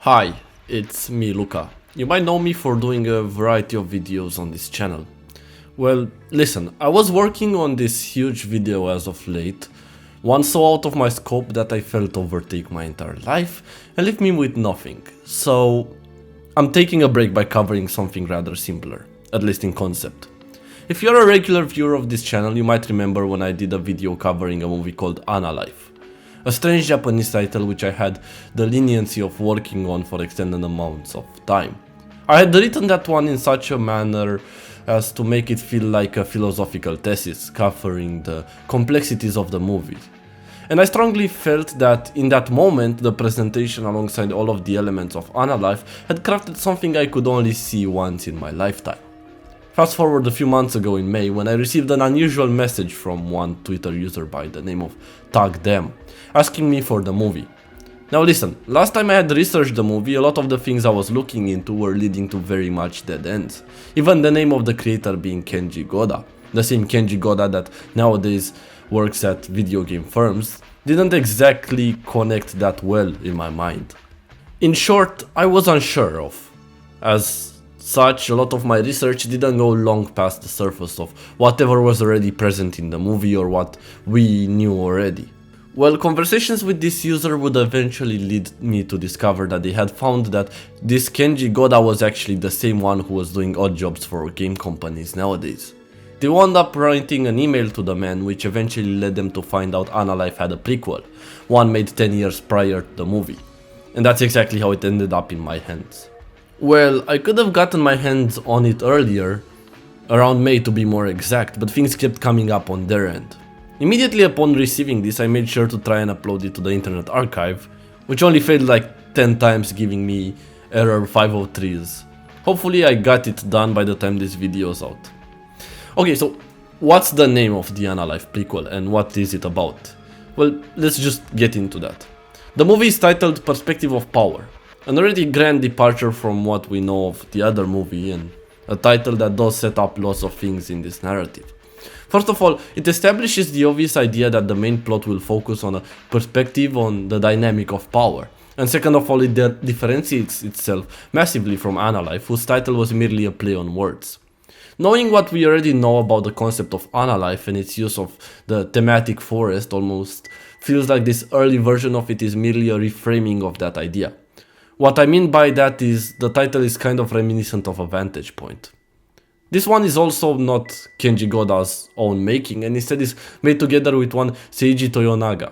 Hi, it's me, Luca. You might know me for doing a variety of videos on this channel. Well, listen, I was working on this huge video as of late, one so out of my scope that I felt overtake my entire life and leave me with nothing. So, I'm taking a break by covering something rather simpler, at least in concept. If you're a regular viewer of this channel, you might remember when I did a video covering a movie called Analife. A strange Japanese title which I had the leniency of working on for extended amounts of time. I had written that one in such a manner as to make it feel like a philosophical thesis covering the complexities of the movie. And I strongly felt that in that moment the presentation alongside all of the elements of Analife had crafted something I could only see once in my lifetime. Fast forward a few months ago in May when I received an unusual message from one Twitter user by the name of TagThem, asking me for the movie. Now listen, last time I had researched the movie, a lot of the things I was looking into were leading to very much dead ends. Even the name of the creator being Kenji Goda, the same Kenji Goda that nowadays works at video game firms, didn't exactly connect that well in my mind. In short, I was unsure of, as such, a lot of my research didn't go long past the surface of whatever was already present in the movie or what we knew already. Well, conversations with this user would eventually lead me to discover that they had found that this Kenji Goda was actually the same one who was doing odd jobs for game companies nowadays. They wound up writing an email to the man, which eventually led them to find out Analife had a prequel, one made 10 years prior to the movie. And that's exactly how it ended up in my hands. Well, I could have gotten my hands on it earlier, around May to be more exact, but things kept coming up on their end. Immediately upon receiving this, I made sure to try and upload it to the Internet Archive, which only failed like 10 times, giving me error 503s. Hopefully I got it done by the time this video is out. Okay, so what's the name of the Analife prequel and what is it about? Well, let's just get into that. The movie is titled Perspective of Power, an already grand departure from what we know of the other movie and a title that does set up lots of things in this narrative. First of all, it establishes the obvious idea that the main plot will focus on a perspective on the dynamic of power. And second of all, it differentiates itself massively from Analife, whose title was merely a play on words. Knowing what we already know about the concept of Analife and its use of the thematic forest almost feels like this early version of it is merely a reframing of that idea. What I mean by that is the title is kind of reminiscent of a Vantage Point. This one is also not Kenji Goda's own making and instead is made together with one Seiji Toyonaga.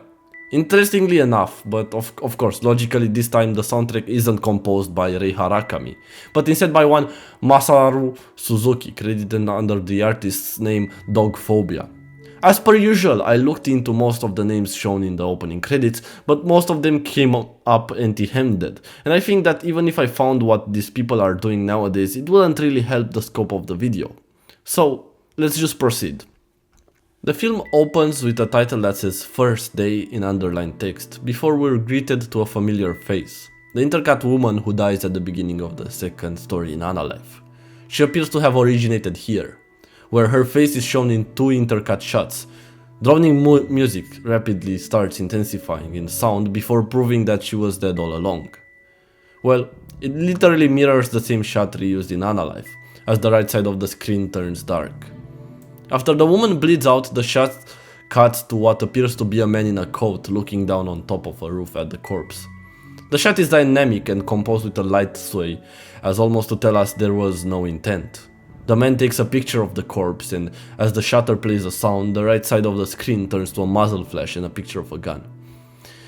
Interestingly enough, but of course logically this time the soundtrack isn't composed by Rei Harakami, but instead by one Masaru Suzuki, credited under the artist's name Dogphobia. As per usual, I looked into most of the names shown in the opening credits, but most of them came up empty-handed, and I think that even if I found what these people are doing nowadays, it wouldn't really help the scope of the video. So, let's just proceed. The film opens with a title that says First Day in underlined text, before we're greeted to a familiar face, the intercut woman who dies at the beginning of the second story in Analife. She appears to have originated here, where her face is shown in two intercut shots. Droning music rapidly starts intensifying in sound before proving that she was dead all along. Well, it literally mirrors the same shot reused in Analife, as the right side of the screen turns dark. After the woman bleeds out, the shot cuts to what appears to be a man in a coat looking down on top of a roof at the corpse. The shot is dynamic and composed with a light sway, as almost to tell us there was no intent. The man takes a picture of the corpse and as the shutter plays a sound, the right side of the screen turns to a muzzle flash and a picture of a gun.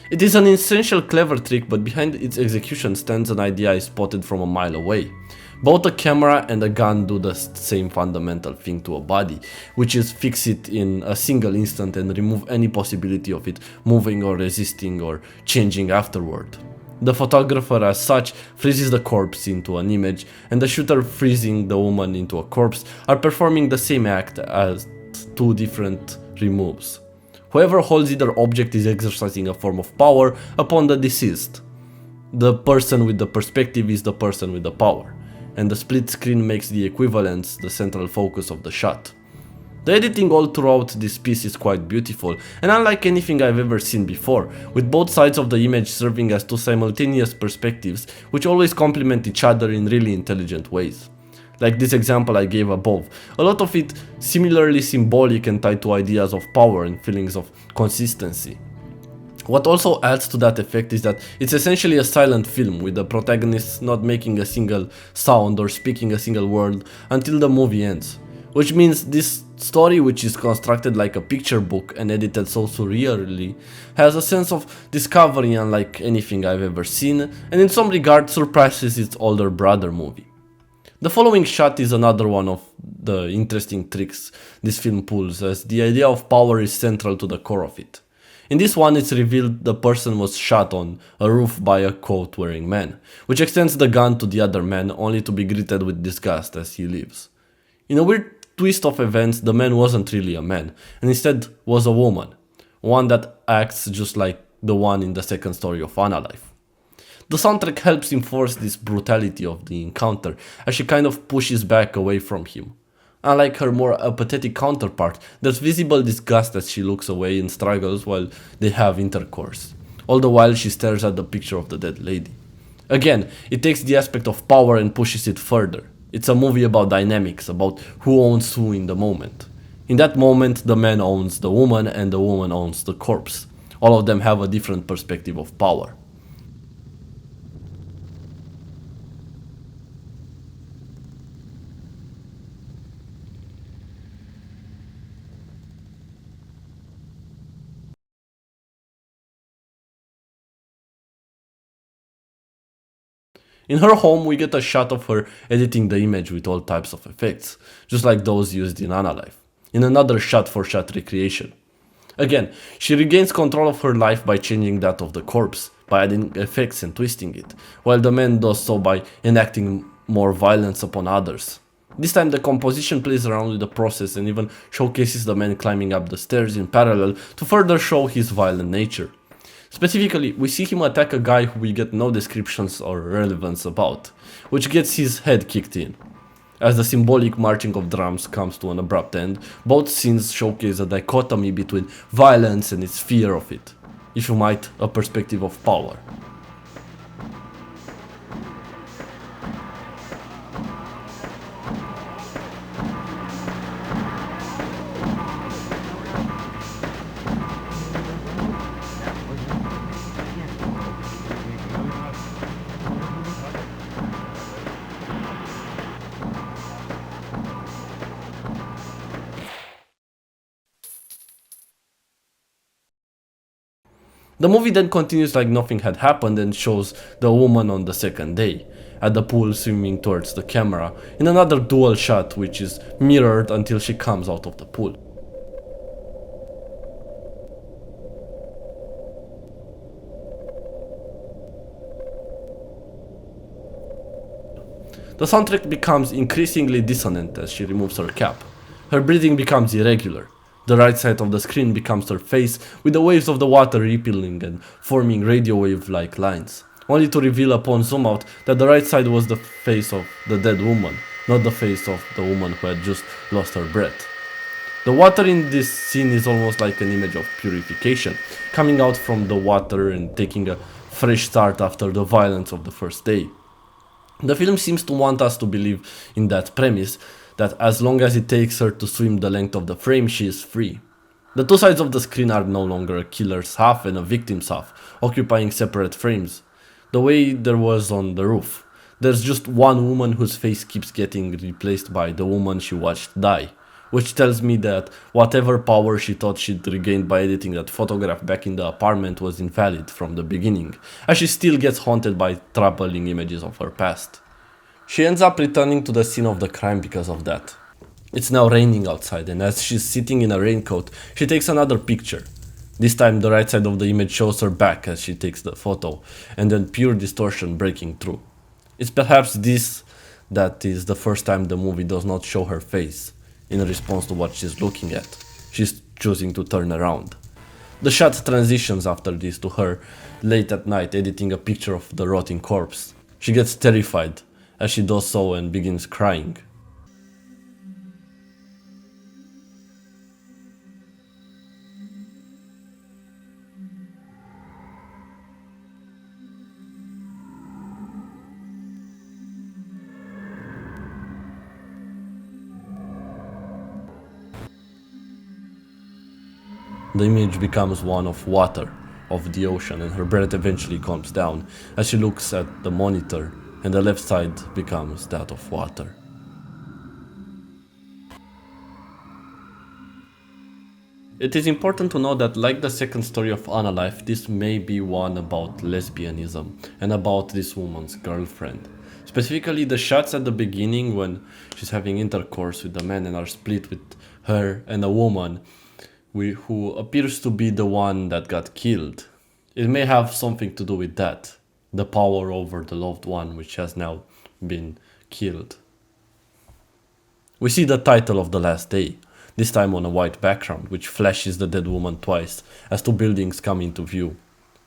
It is an essential clever trick, but behind its execution stands an idea I spotted from a mile away. Both a camera and a gun do the same fundamental thing to a body, which is fix it in a single instant and remove any possibility of it moving or resisting or changing afterward. The photographer as such freezes the corpse into an image, and the shooter freezing the woman into a corpse are performing the same act as two different removes. Whoever holds either object is exercising a form of power upon the deceased. The person with the perspective is the person with the power, and the split screen makes the equivalence the central focus of the shot. The editing all throughout this piece is quite beautiful and unlike anything I've ever seen before, with both sides of the image serving as two simultaneous perspectives which always complement each other in really intelligent ways. Like this example I gave above, a lot of it similarly symbolic and tied to ideas of power and feelings of consistency. What also adds to that effect is that it's essentially a silent film with the protagonist not making a single sound or speaking a single word until the movie ends. Which means this story, which is constructed like a picture book and edited so surreally, has a sense of discovery unlike anything I've ever seen, and in some regard surpasses its older brother movie. The following shot is another one of the interesting tricks this film pulls, as the idea of power is central to the core of it. In this one, it's revealed the person was shot on a roof by a coat-wearing man, which extends the gun to the other man only to be greeted with disgust as he leaves. In a weird twist of events, the man wasn't really a man, and instead was a woman, one that acts just like the one in the second story of Analife. The soundtrack helps enforce this brutality of the encounter, as she kind of pushes back away from him. Unlike her more apathetic counterpart, there's visible disgust as she looks away and struggles while they have intercourse. All the while she stares at the picture of the dead lady. Again, it takes the aspect of power and pushes it further. It's a movie about dynamics, about who owns who in the moment. In that moment, the man owns the woman and the woman owns the corpse. All of them have a different perspective of power. In her home, we get a shot of her editing the image with all types of effects, just like those used in Analife, in another shot-for-shot recreation. Again, she regains control of her life by changing that of the corpse, by adding effects and twisting it, while the man does so by enacting more violence upon others. This time the composition plays around with the process and even showcases the man climbing up the stairs in parallel to further show his violent nature. Specifically, we see him attack a guy who we get no descriptions or relevance about, which gets his head kicked in. As the symbolic marching of drums comes to an abrupt end, both scenes showcase a dichotomy between violence and its fear of it, if you might, a perspective of power. The movie then continues like nothing had happened and shows the woman on the second day, at the pool swimming towards the camera, in another dual shot which is mirrored until she comes out of the pool. The soundtrack becomes increasingly dissonant as she removes her cap. Her breathing becomes irregular. The right side of the screen becomes her face, with the waves of the water rippling and forming radio wave-like lines, only to reveal upon zoom out that the right side was the face of the dead woman, not the face of the woman who had just lost her breath. The water in this scene is almost like an image of purification, coming out from the water and taking a fresh start after the violence of the first day. The film seems to want us to believe in that premise, that as long as it takes her to swim the length of the frame, she is free. The two sides of the screen are no longer a killer's half and a victim's half, occupying separate frames, the way there was on the roof. There's just one woman whose face keeps getting replaced by the woman she watched die, which tells me that whatever power she thought she'd regained by editing that photograph back in the apartment was invalid from the beginning, as she still gets haunted by troubling images of her past. She ends up returning to the scene of the crime because of that. It's now raining outside, and as she's sitting in a raincoat, she takes another picture. This time the right side of the image shows her back as she takes the photo, and then pure distortion breaking through. It's perhaps this that is the first time the movie does not show her face, in response to what she's looking at. She's choosing to turn around. The shot transitions after this to her late at night editing a picture of the rotting corpse. She gets terrified as she does so and begins crying. The image becomes one of water, of the ocean, and her breath eventually calms down as she looks at the monitor, and the left side becomes that of water. It is important to know that, like the second story of Analife, this may be one about lesbianism and about this woman's girlfriend. Specifically, the shots at the beginning when she's having intercourse with the man and are split with her and a woman who appears to be the one that got killed. It may have something to do with that, the power over the loved one which has now been killed. We see the title of The Last Day, this time on a white background, which flashes the dead woman twice as two buildings come into view.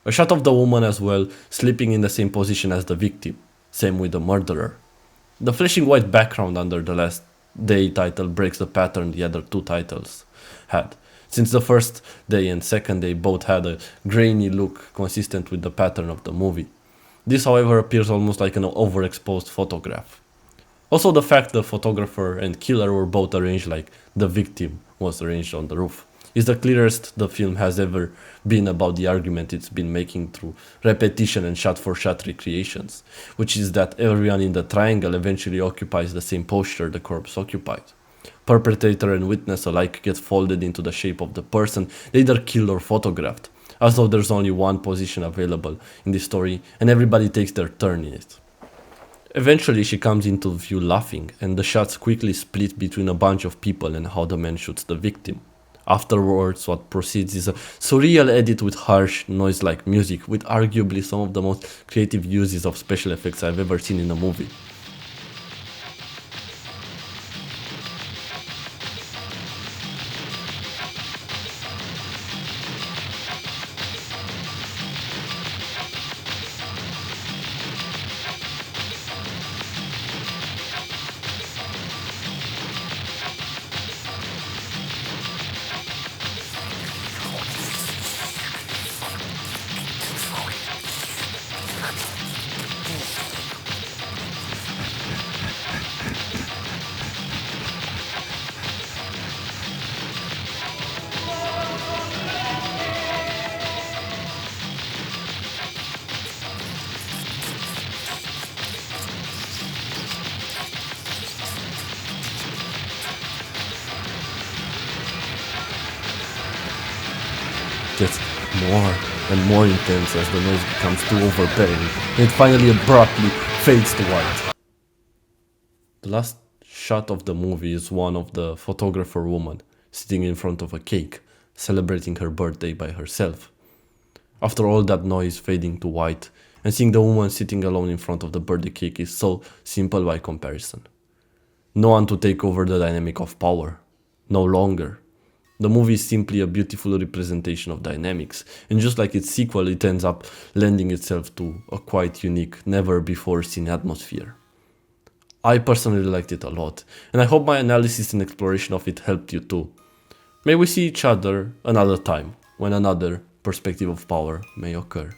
A shot of the woman as well, sleeping in the same position as the victim, same with the murderer. The flashing white background under The Last Day title breaks the pattern the other two titles had, since the first day and second day both had a grainy look consistent with the pattern of the movie. This, however, appears almost like an overexposed photograph. Also, the fact the photographer and killer were both arranged like the victim was arranged on the roof is the clearest the film has ever been about the argument it's been making through repetition and shot-for-shot recreations, which is that everyone in the triangle eventually occupies the same posture the corpse occupied. Perpetrator and witness alike get folded into the shape of the person they either killed or photographed, as though there's only one position available in this story and everybody takes their turn in it. Eventually she comes into view laughing, and the shots quickly split between a bunch of people and how the man shoots the victim. Afterwards, what proceeds is a surreal edit with harsh, noise-like music, with arguably some of the most creative uses of special effects I've ever seen in a movie. Gets more and more intense as the noise becomes too overbearing, and it finally abruptly fades to white. The last shot of the movie is one of the photographer woman sitting in front of a cake, celebrating her birthday by herself. After all that noise fading to white, and seeing the woman sitting alone in front of the birthday cake is so simple by comparison. No one to take over the dynamic of power. No longer. The movie is simply a beautiful representation of dynamics, and just like its sequel, it ends up lending itself to a quite unique, never-before-seen atmosphere. I personally liked it a lot, and I hope my analysis and exploration of it helped you too. May we see each other another time, when another perspective of power may occur.